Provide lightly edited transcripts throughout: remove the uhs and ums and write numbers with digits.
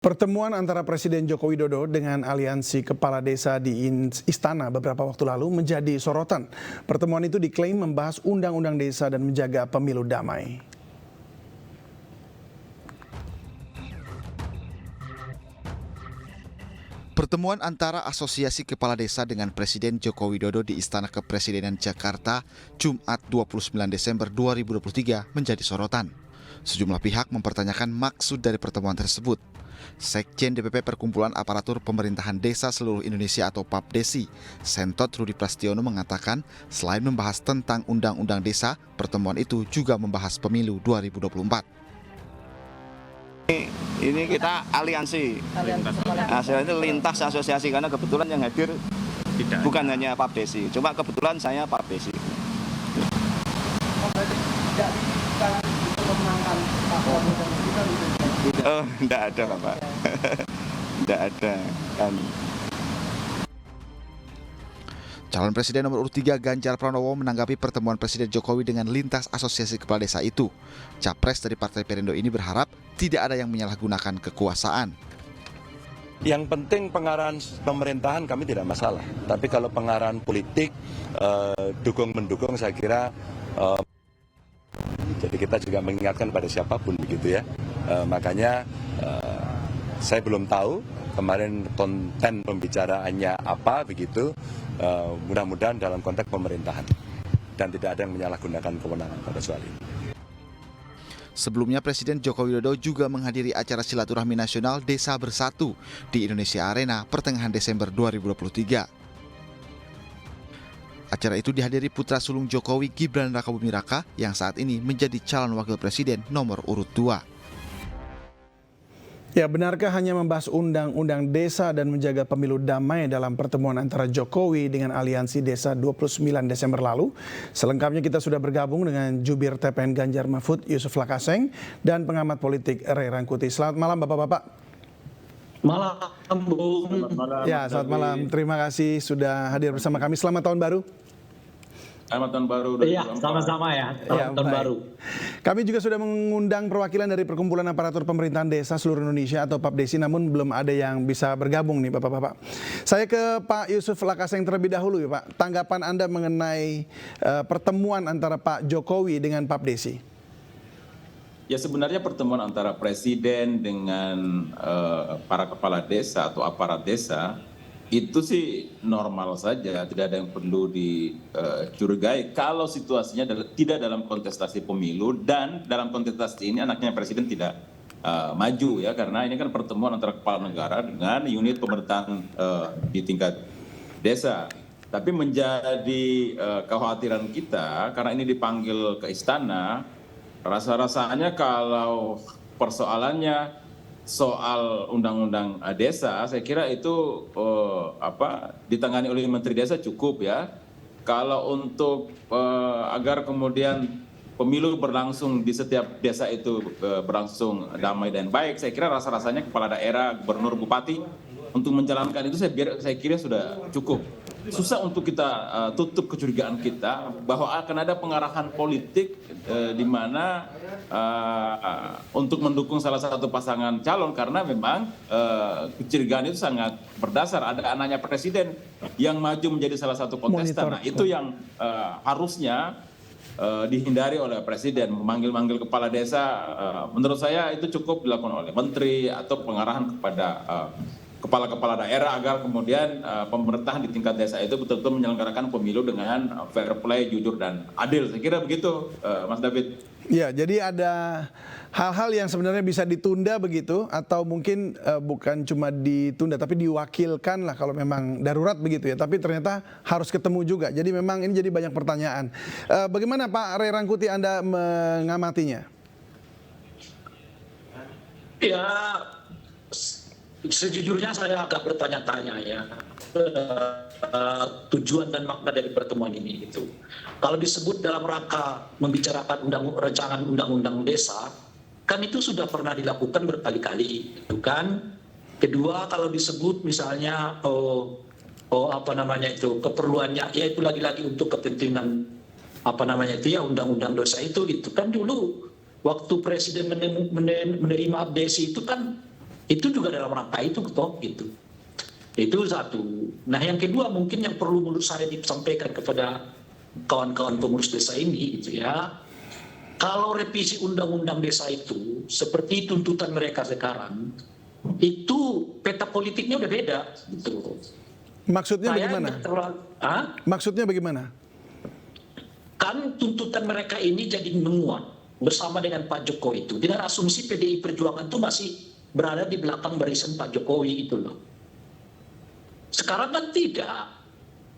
Pertemuan antara Presiden Joko Widodo dengan aliansi kepala desa di Istana beberapa waktu lalu menjadi sorotan. Pertemuan itu diklaim membahas undang-undang desa dan menjaga pemilu damai. Pertemuan antara Asosiasi Kepala Desa dengan Presiden Joko Widodo di Istana Kepresidenan Jakarta Jumat 29 Desember 2023 menjadi sorotan. Sejumlah pihak mempertanyakan maksud dari pertemuan tersebut. Sekjen DPP Perkumpulan Aparatur Pemerintahan Desa Seluruh Indonesia atau PAPDESI, Sentot Rudi Prastiono mengatakan selain membahas tentang undang-undang desa, pertemuan itu juga membahas pemilu 2024. Ini kita aliansi. Itu lintas asosiasi karena kebetulan yang hadir bukan hanya PAPDESI, cuma kebetulan saya PAPDESI. Oh, enggak ada Bapak. Enggak ada kan. Calon Presiden nomor urut 3 Ganjar Pranowo menanggapi pertemuan Presiden Jokowi dengan lintas asosiasi kepala desa itu. Capres dari Partai Perindo ini berharap tidak ada yang menyalahgunakan kekuasaan. Yang penting pengarahan pemerintahan kami tidak masalah. Tapi kalau pengarahan politik, dukung-mendukung saya kira, jadi kita juga mengingatkan pada siapapun begitu ya. Makanya saya belum tahu kemarin konten pembicaraannya apa begitu. Mudah-mudahan dalam konteks pemerintahan dan tidak ada yang menyalahgunakan kewenangan pada soal ini. Sebelumnya Presiden Joko Widodo juga menghadiri acara silaturahmi nasional Desa Bersatu di Indonesia Arena pertengahan Desember 2023. Acara itu dihadiri putra sulung Jokowi Gibran Rakabuming Raka yang saat ini menjadi calon wakil presiden nomor urut 2. Ya, benarkah hanya membahas undang-undang desa dan menjaga pemilu damai dalam pertemuan antara Jokowi dengan Aliansi Desa 29 Desember lalu? Selengkapnya kita sudah bergabung dengan Jubir TPN Ganjar Mahfud Yusuf Lakaseng dan pengamat politik Ray Rangkuti. Selamat malam Bapak-Bapak. Malam, Bung. Ya, selamat malam. Terima kasih sudah hadir bersama kami. Selamat tahun baru. Selamat tahun baru. Iya, sama-sama ya. Selamat tahun baru. Kami juga sudah mengundang perwakilan dari Perkumpulan Aparatur Pemerintahan Desa Seluruh Indonesia atau PAPDESI, namun belum ada yang bisa bergabung nih Bapak-Bapak. Saya ke Pak Yusuf Lakaseng terlebih dahulu ya Pak. Tanggapan Anda mengenai pertemuan antara Pak Jokowi dengan PAPDESI? Ya sebenarnya pertemuan antara Presiden dengan para kepala desa atau aparat desa itu sih normal saja, tidak ada yang perlu dicurigai kalau situasinya tidak dalam kontestasi pemilu dan dalam kontestasi ini anaknya Presiden tidak maju ya, karena ini kan pertemuan antara kepala negara dengan unit pemerintahan di tingkat desa. Tapi menjadi kekhawatiran kita karena ini dipanggil ke istana, rasa-rasanya kalau persoalannya soal undang-undang desa, saya kira itu ditangani oleh Menteri Desa cukup ya. Kalau untuk agar kemudian pemilu berlangsung di setiap desa itu berlangsung damai dan baik, saya kira rasa-rasanya kepala daerah, gubernur, bupati untuk menjalankan itu saya kira sudah cukup. Susah untuk kita tutup kecurigaan kita bahwa akan ada pengarahan politik di mana untuk mendukung salah satu pasangan calon, karena memang kecurigaan itu sangat berdasar. Ada anaknya Presiden yang maju menjadi salah satu kontestan. Nah, itu yang harusnya dihindari oleh Presiden. Memanggil-manggil kepala desa, menurut saya itu cukup dilakukan oleh menteri atau pengarahan kepada kepala-kepala daerah agar kemudian pemerintahan di tingkat desa itu betul-betul menyelenggarakan pemilu dengan fair play, jujur dan adil. Saya kira begitu, Mas David. Ya, jadi ada hal-hal yang sebenarnya bisa ditunda begitu, atau mungkin bukan cuma ditunda tapi diwakilkan lah kalau memang darurat begitu ya. Tapi ternyata harus ketemu juga. Jadi memang ini jadi banyak pertanyaan. Bagaimana Pak Ray Rangkuti Anda mengamatinya? Ya, sejujurnya saya agak bertanya-tanya ya tujuan dan makna dari pertemuan ini itu. Kalau disebut dalam rangka membicarakan rancangan undang-undang desa, kan itu sudah pernah dilakukan berkali-kali, itu kan. Kedua, kalau disebut misalnya keperluannya, ya itu lagi-lagi untuk kepentingan undang-undang desa itu gitu kan. Dulu waktu Presiden menerima APDESI itu kan Itu juga dalam rangka itu toh gitu. Itu satu. Nah yang kedua mungkin yang perlu menurut saya disampaikan kepada kawan-kawan pengurus desa ini gitu ya. Kalau revisi undang-undang desa itu seperti tuntutan mereka sekarang, itu peta politiknya udah beda gitu. Maksudnya bagaimana? Maksudnya bagaimana? Kan tuntutan mereka ini jadi menguat bersama dengan Pak Jokowi itu. Dengan asumsi PDI Perjuangan itu masih berada di belakang barisan Pak Jokowi itu loh. Sekarang kan tidak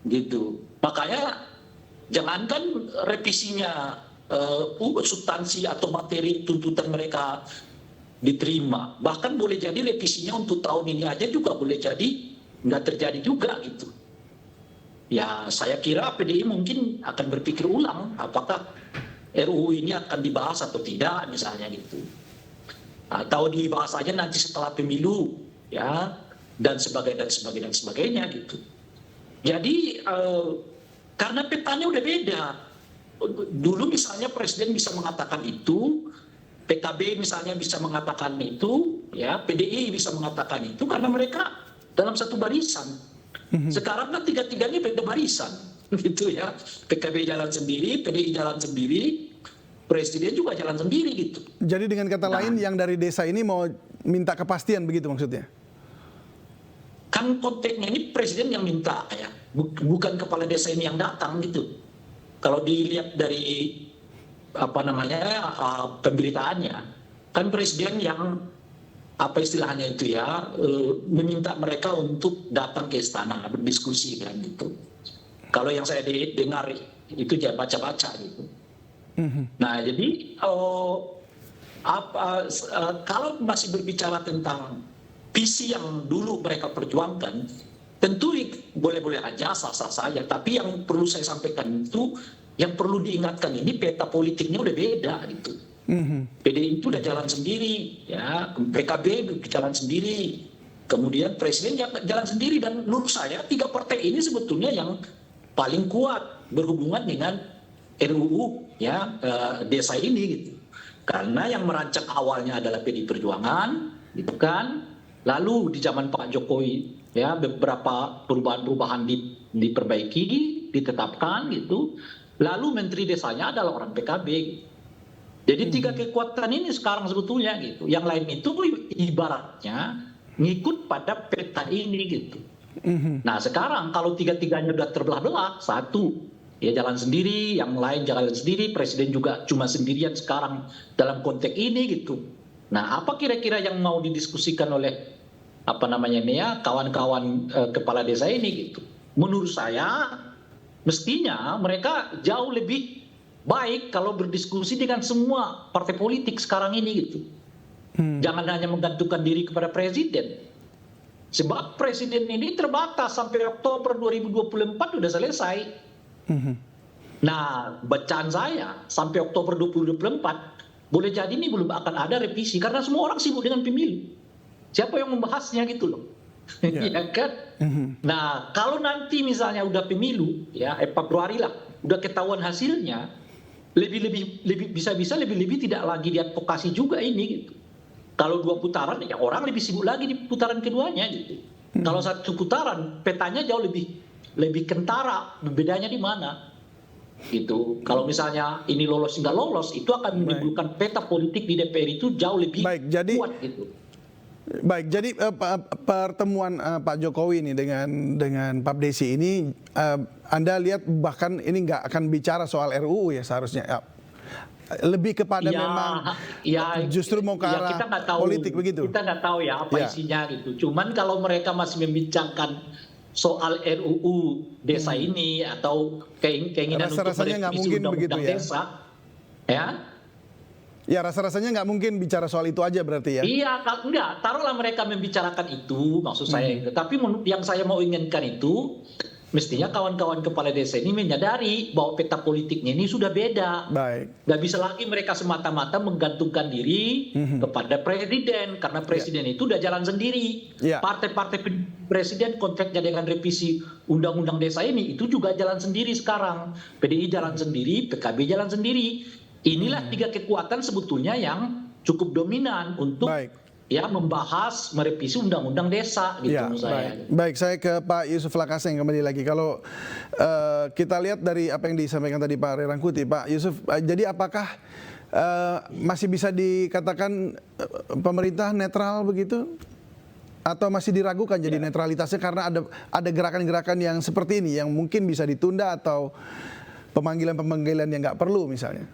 gitu. Makanya jangankan revisinya substansi atau materi tuntutan mereka diterima. Bahkan boleh jadi revisinya untuk tahun ini aja juga boleh jadi nggak terjadi juga gitu. Ya saya kira PDI mungkin akan berpikir ulang apakah RUU ini akan dibahas atau tidak misalnya gitu. Atau dibahas aja nanti setelah pemilu ya dan sebagainya gitu. Jadi karena petanya udah beda. Dulu misalnya presiden bisa mengatakan itu, PKB misalnya bisa mengatakan itu, ya PDI bisa mengatakan itu karena mereka dalam satu barisan. Sekarang kan tiga-tiganya beda barisan, gitu ya. PKB jalan sendiri, PDI jalan sendiri, presiden juga jalan sendiri gitu. Jadi dengan kata lain yang dari desa ini mau minta kepastian begitu maksudnya? Kan konteksnya ini presiden yang minta ya, bukan kepala desa ini yang datang gitu. Kalau dilihat dari pemberitaannya, kan presiden yang apa istilahnya itu ya meminta mereka untuk datang ke istana berdiskusi kan gitu. Kalau yang saya dengar itu dia baca-baca gitu. Nah jadi kalau masih berbicara tentang visi yang dulu mereka perjuangkan, tentu boleh-boleh aja sah-sah saja. Tapi yang perlu saya sampaikan itu, yang perlu diingatkan ini peta politiknya udah beda gitu. PDI itu udah jalan sendiri, ya PKB jalan sendiri, kemudian presiden jalan sendiri dan menurut saya tiga partai ini sebetulnya yang paling kuat berhubungan dengan RUU ya desa ini gitu. Karena yang merancang awalnya adalah PDI Perjuangan, gitu kan. Lalu di zaman Pak Jokowi ya beberapa perubahan-perubahan diperbaiki, ditetapkan gitu. Lalu menteri desanya adalah orang PKB. Gitu. Jadi tiga kekuatan ini sekarang sebetulnya gitu. Yang lain itu ibaratnya ngikut pada peta ini gitu. Nah sekarang kalau tiga-tiganya udah terbelah-belah, satu ya jalan sendiri, yang lain jalan sendiri, presiden juga cuma sendirian sekarang dalam konteks ini gitu. Nah apa kira-kira yang mau didiskusikan oleh kawan-kawan kepala desa ini gitu? Menurut saya mestinya mereka jauh lebih baik kalau berdiskusi dengan semua partai politik sekarang ini gitu. Jangan hanya menggantungkan diri kepada presiden. Sebab presiden ini terbatas sampai Oktober 2024 sudah selesai. Nah, bacaan saya sampai Oktober 2024 boleh jadi ini belum akan ada revisi karena semua orang sibuk dengan pemilu. Siapa yang membahasnya gitu loh. Ya kan? Nah, kalau nanti misalnya udah pemilu ya Februari lah, udah ketahuan hasilnya, lebih bisa-bisa lebih tidak lagi diadvokasi juga ini gitu. Kalau 2 putaran ya orang lebih sibuk lagi di putaran keduanya gitu. Kalau 1 putaran petanya jauh lebih kentara, bedanya di mana? Gitu. Kalau misalnya ini lolos nggak lolos itu akan menimbulkan peta politik di DPR itu jauh lebih kuat gitu. Baik, jadi pertemuan Pak Jokowi ini dengan Pak Desi ini, Anda lihat bahkan ini nggak akan bicara soal RUU ya seharusnya, lebih kepada memang justru mau ke arah kita nggak tahu, politik begitu. Kita nggak tahu ya apa isinya gitu. Cuman kalau mereka masih membincangkan soal RUU desa ini atau keinginan untuk merevisi undang-undang desa, Ya rasa-rasanya nggak mungkin bicara soal itu aja berarti ya? Iya, enggak. Taruhlah mereka membicarakan itu, maksud saya. Tapi yang saya mau inginkan itu, mestinya kawan-kawan kepala desa ini menyadari bahwa peta politiknya ini sudah beda. Baik. Nggak bisa lagi mereka semata-mata menggantungkan diri kepada presiden, karena presiden itu udah jalan sendiri. Partai-partai presiden kontraknya dengan revisi undang-undang desa ini itu juga jalan sendiri sekarang. PDI jalan sendiri, PKB jalan sendiri. Inilah 3 kekuatan sebetulnya yang cukup dominan untuk ya membahas merevisi undang-undang desa gitu Ya, menurut saya. baik, saya ke Pak Yusuf Lakaseng kembali lagi. Kalau kita lihat dari apa yang disampaikan tadi Pak Ray Rangkuti, Pak Yusuf, jadi apakah masih bisa dikatakan pemerintah netral begitu? Atau masih diragukan jadi netralitasnya karena ada gerakan-gerakan yang seperti ini yang mungkin bisa ditunda atau pemanggilan-pemanggilan yang nggak perlu misalnya?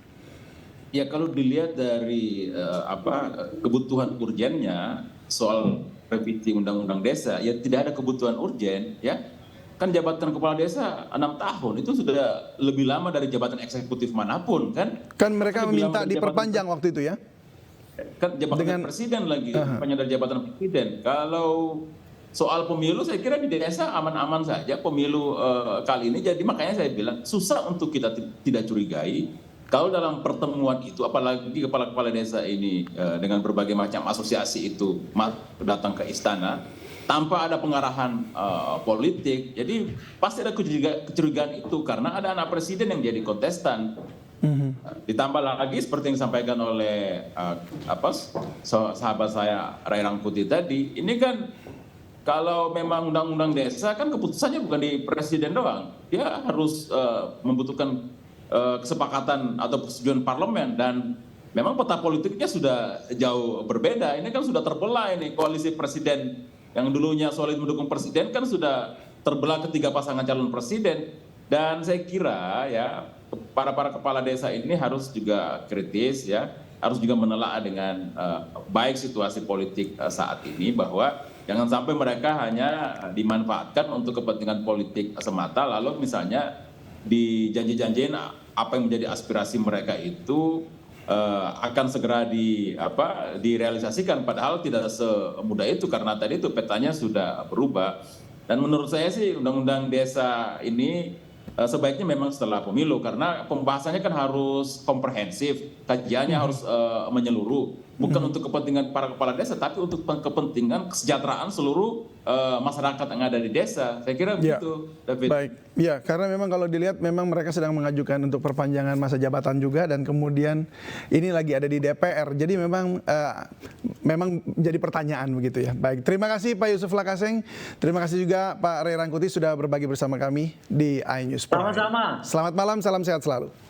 Ya kalau dilihat dari kebutuhan urgennya soal revisi undang-undang desa, ya tidak ada kebutuhan urgen, ya kan jabatan kepala desa 6 tahun itu sudah lebih lama dari jabatan eksekutif manapun kan? Kan mereka Lebih meminta lama dari diperpanjang waktu itu ya? Kan jabatan presiden lagi, hanya dari jabatan presiden. Kalau soal pemilu saya kira di desa aman-aman saja pemilu kali ini. Jadi makanya saya bilang susah untuk kita tidak curigai kalau dalam pertemuan itu, apalagi kepala-kepala desa ini dengan berbagai macam asosiasi itu datang ke istana tanpa ada pengarahan politik. Jadi pasti ada kecurigaan itu karena ada anak presiden yang jadi kontestan. Ditambah lagi seperti yang disampaikan oleh sahabat saya Ray Rangkuti tadi, ini kan kalau memang undang-undang desa kan keputusannya bukan di presiden doang, dia harus membutuhkan kesepakatan atau persetujuan parlemen dan memang peta politiknya sudah jauh berbeda. Ini kan sudah terbelah ini koalisi presiden yang dulunya solid mendukung presiden kan sudah terbelah ketiga pasangan calon presiden dan saya kira ya para kepala desa ini harus juga kritis ya, harus juga menelaah dengan baik situasi politik saat ini bahwa jangan sampai mereka hanya dimanfaatkan untuk kepentingan politik semata lalu misalnya dijanji-janjiin apa yang menjadi aspirasi mereka itu akan segera direalisasikan padahal tidak semudah itu karena tadi itu petanya sudah berubah dan menurut saya sih undang-undang desa ini sebaiknya memang setelah pemilu karena pembahasannya kan harus komprehensif, kajiannya harus menyeluruh, bukan untuk kepentingan para kepala desa tapi untuk kepentingan kesejahteraan seluruh masyarakat yang ada di desa. Saya kira begitu, David. Baik, ya karena memang kalau dilihat memang mereka sedang mengajukan untuk perpanjangan masa jabatan juga dan kemudian ini lagi ada di DPR. Jadi memang jadi pertanyaan begitu ya. Baik, terima kasih Pak Yusuf Lakaseng. Terima kasih juga Pak Ray Rangkuti sudah berbagi bersama kami di iNews Prime. Sama-sama. Selamat malam, salam sehat selalu.